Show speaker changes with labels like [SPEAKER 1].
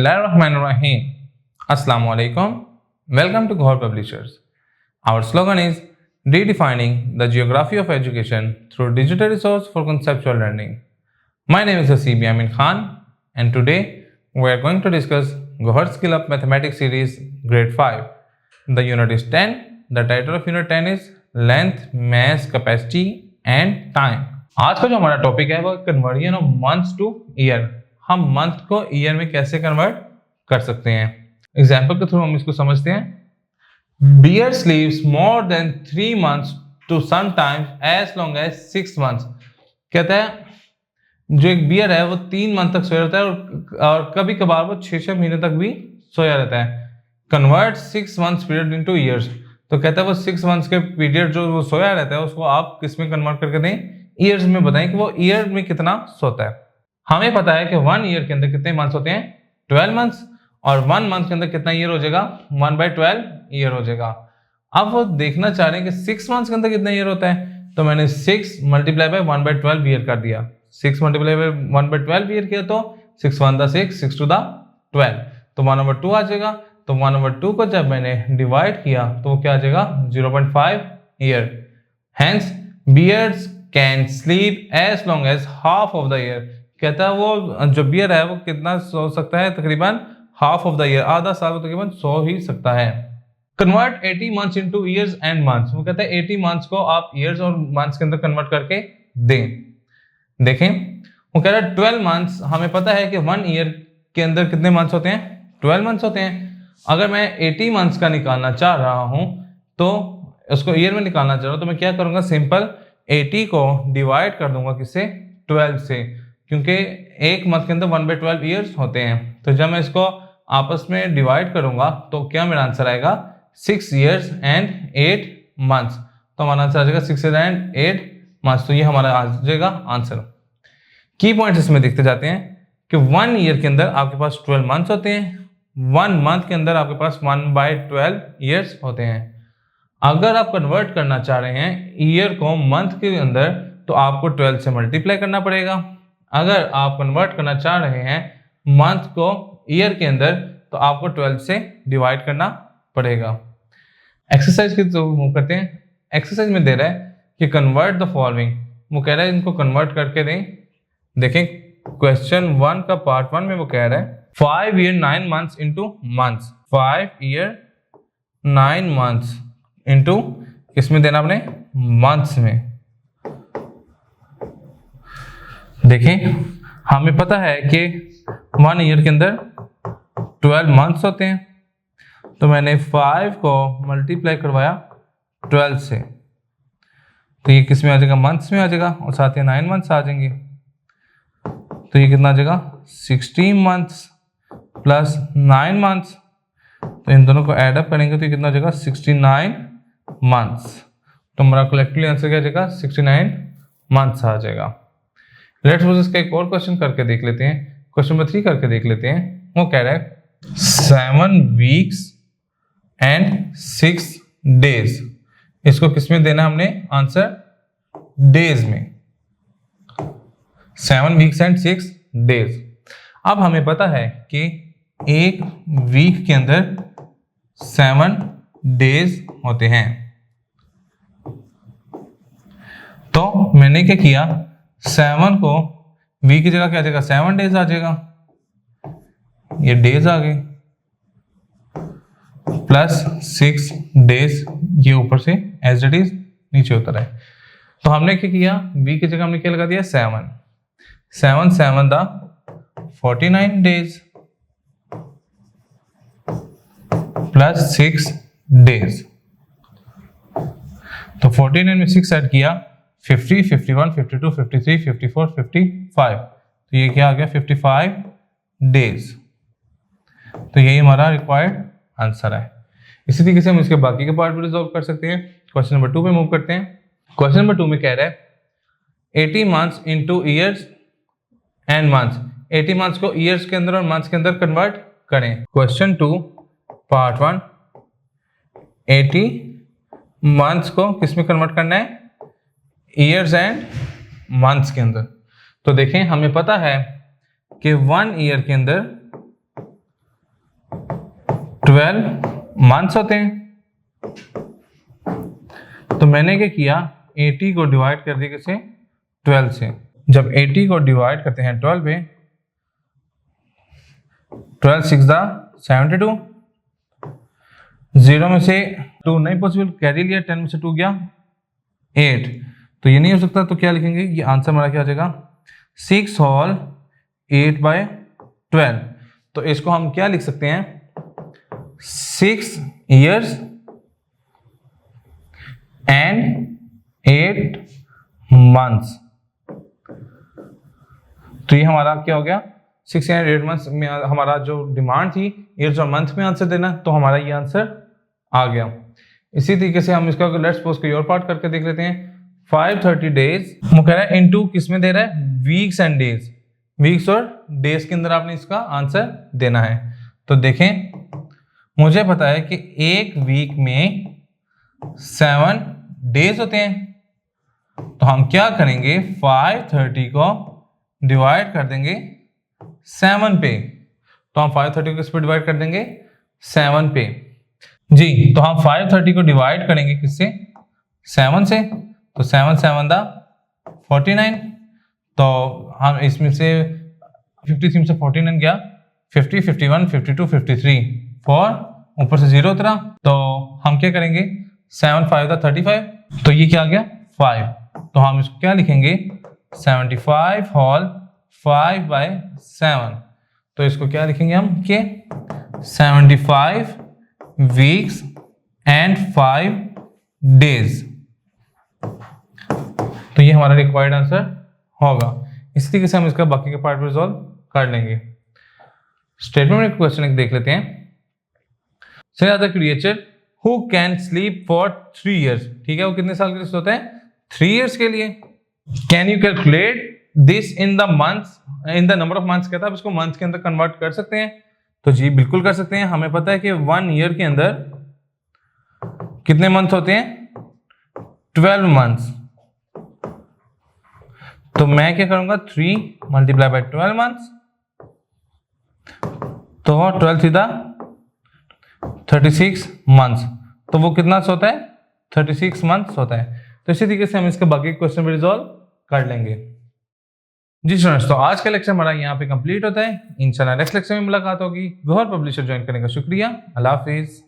[SPEAKER 1] Bismillahirrahmanirrahim. Assalamu alaikum. Welcome to Ghor Publishers. Our slogan is redefining the geography of education through digital resource for conceptual learning. My name is Hasib Yamin Khan and today we are going to discuss Ghor Skill Up Mathematics Series Grade 5. The unit is 10. The title of unit 10 is Length, Mass, Capacity and Time. आज का जो हमारा topic है वो conversion of months two year. हम month को year में कैसे कन्वर्ट कर सकते हैं. एग्जाम्पल के थ्रू हम इसको समझते हैं. Bear sleeps more than 3 months to sometimes as long as 6 months. कहता है जो एक बियर है वो 3 month तक सोया रहता है और कभी कभार वो 6 महीने तक भी सोया रहता है. Convert 6 months period into years. तो कहता है वो 6 months के पीरियड जो वो सोया रहता है उसको आप किस में कन्वर्ट करके दें, ईयर्स में बताएं कि वो ईयर में कितना सोता है. हमें पता है कि 1 ईयर के अंदर कितने मंथ्स होते हैं, 12 months, और 1 month के अंदर कितना ईयर हो जाएगा, 1/12 ईयर हो जाएगा. अब वो देखना चाह रहे हैं कि 6 months के अंदर कितना ईयर होता है, तो मैंने 6 मल्टीप्लाई बाय 1/12 ईयर कर दिया. 6 मल्टीप्लाई बाय 1/12 ईयर किया तो 6 1 द 6, 6 2 द 12, तो 1/2 आ जाएगा. तो 1/2 को जब मैंने डिवाइड किया तो वो क्या आ जाएगा, 0.5 year. Hence bears can sleep as long as half of the year. कहता है वो जो बियर है वो कितना सो सकता है, तकरीबन हाफ ऑफ द ईयर, आधा साल को तकरीबन सो ही सकता है. Convert 80 months into years and months. वो कहता है 80 months को आप ईयर्स और मंथ्स के अंदर कन्वर्ट करके दें. देखें वो कह रहा है 12 months. हमें पता है कि 1 ईयर के अंदर कितने मंथ्स होते हैं, 12 months होते हैं. अगर मैं 80 months का निकालना चाह रहा हूं तो उसको ईयर में निकालना चाह रहा हूं तो मैं क्या करूंगा, सिंपल 80 को डिवाइड कर दूंगा किससे, 12 से, क्योंकि एक मंथ के अंदर 1/12 ईयर्स होते हैं. तो जब मैं इसको आपस में डिवाइड करूंगा तो क्या मेरा आंसर आएगा, 6 years and 8 months. तो हमारा आंसर आ जाएगा 6 years and 8 months. तो ये हमारा आ जाएगा आंसर. की पॉइंट्स इसमें देखते जाते हैं कि 1 ईयर के अंदर आपके पास 12 months होते हैं, 1 month के अंदर आपके पास 1/12 ईयर्स होते हैं. अगर आप कन्वर्ट करना चाह रहे हैं ईयर को मंथ के अंदर तो आपको 12 से मल्टीप्लाई करना पड़ेगा. अगर आप कन्वर्ट करना चाह रहे हैं मंथ को ईयर के अंदर तो आपको 12 से डिवाइड करना पड़ेगा. एक्सरसाइज की तो मूव करते हैं. एक्सरसाइज में दे रहा है कि कन्वर्ट द फॉलोइंग. वो कह रहा है इनको कन्वर्ट करके दें. देखें क्वेश्चन 1 का पार्ट 1 में वो कह रहा है 5 year 9 months into months. 5 year 9 months into किसमें देना आपने, मंथ्स में. देखें हमें पता है कि 1 ईयर के अंदर 12 months होते हैं, तो मैंने 5 को मल्टीप्लाई करवाया 12 से, तो ये किस में आ जाएगा, मंथ्स में आ जाएगा, और साथ ही 9 months आ जाएंगे. तो ये कितना आ जाएगा, 16 months प्लस 9 months. तो इन दोनों को ऐड अप करेंगे तो ये कितना हो जाएगा, 69 months. तो हमारा कलेक्टिवली आंसर क्या आ जाएगा, 69 months आ जाएगा. लेट्स सपोज इसका एक और क्वेश्चन करके देख लेते हैं. क्वेश्चन नंबर 3 करके देख लेते हैं. वो कह रहा है 7 weeks and 6 days. इसको किसमें देना हमने आंसर, डेज में. 7 weeks and 6 days. अब हमें पता है कि एक वीक के अंदर 7 days होते हैं. तो मैंने क्या किया, 7 को वीक की जगह क्या आ जाएगा, 7 days आ जाएगा. ये डेज आ गए प्लस 6 days, ये ऊपर से एज इट इज नीचे उतर है. तो हमने क्या किया, वीक की जगह हमने क्या लगा दिया, 7 7 द 49 days प्लस 6 days. तो 49 में 6 ऐड किया, 50, 51, 52, 53, 54, 55. तो ये क्या आ गया, 55 days. तो यही हमारा रिक्वायर्ड आंसर है. इसी तरीके से हम इसके बाकी के पार्ट भी रिजॉल्व कर सकते हैं. क्वेश्चन नंबर 2 पे मूव करते हैं. क्वेश्चन नंबर 2 में कह रहा है 80 months into years and months. 80 months को ईयर्स के अंदर और मंथ्स के अंदर कन्वर्ट करें. क्वेश्चन 2 पार्ट 1, 80 months को किस में कन्वर्ट करना है, ईयर्स एंड मंथ्स के अंदर. तो देखें हमें पता है कि 1 ईयर के अंदर 12 मंथ्स होते हैं। तो मैंने क्या किया, 80 को डिवाइड कर दिया किससे, 12 से। जब 80 को डिवाइड करते हैं 12 पे, 12 6 72, 0 में से 2 नहीं पॉसिबल, कैरी लिया, 10 में से 2 गया 8, तो ये नहीं हो सकता। तो क्या लिखेंगे, ये आंसर हमारा क्या आ जाएगा, 6 होल 8/12। तो इसको हम क्या लिख सकते हैं, 6 years and 8 months। तो ये हमारा क्या हो गया, 6 and 8 months में हमारा जो डिमांड थी ईयर्स और मंथ में आंसर देना, तो हमारा ये आंसर आ गया। इसी तरीके से हम इसका लेट्स सपोज कोई और पार्ट करके देख लेते हैं। 530 डेज, वो कह रहा है इनटू किस में दे रहा है, वीक्स एंड डेज, वीक्स और डेज के अंदर आपने इसका आंसर देना है। तो देखें, मुझे पता है कि एक वीक में 7 डेज होते हैं, तो हम क्या करेंगे, 530 को डिवाइड कर देंगे 7 पे। तो हम 530 को किस पे डिवाइड कर देंगे, 7 पे जी। तो हम 530 को डिवाइड करेंगे किससे, 7 से। तो 7 7 49, तो हम इसमें से 53 से 49 गया 50, 51, 52, 53, 4 ऊपर से 0 उतरा, तो हम क्या करेंगे, 7 5 35, तो ये क्या आ गया 5। तो हम इसको क्या लिखेंगे, 75 होल 5/7। तो इसको क्या लिखेंगे हम कि 75 वीक्स एंड 5 डेज। तो ये हमारा रिक्वायर्ड आंसर होगा। इसी तरीके से हम इसका बाकी के पार्ट रिजॉल्व कर लेंगे। स्टेटमेंट में क्वेश्चन एक देख लेते हैं। से other creature who can sleep for 3 years, ठीक है, वो कितने साल के लिए सोते हैं, 3 years के लिए। Can you calculate this in the months, in the number of months, कहता है इसको मंथ के अंदर कन्वर्ट कर सकते हैं। तो जी बिल्कुल कर सकते हैं। हमें पता है कि 1 year के अंदर कितने मंथ होते हैं, 12 months। तो मैं क्या करूंगा, 3 × 12 months, तो 12 सीधा 36 months। तो वो कितना होता है, 36 months होता है। तो इसी तरीके से हम इसके बाकी क्वेश्चन भी रिजॉल्व कर लेंगे। जी स्टूडेंट्स, तो आज का लेक्चर हमारा यहाँ पे कंप्लीट होता है। इंशाल्लाह नेक्स्ट लेक्चर में मुलाकात होगी। गौहर पब्लिशर ज्वाइन करने का शुक्रिया। अल्लाह हाफिज।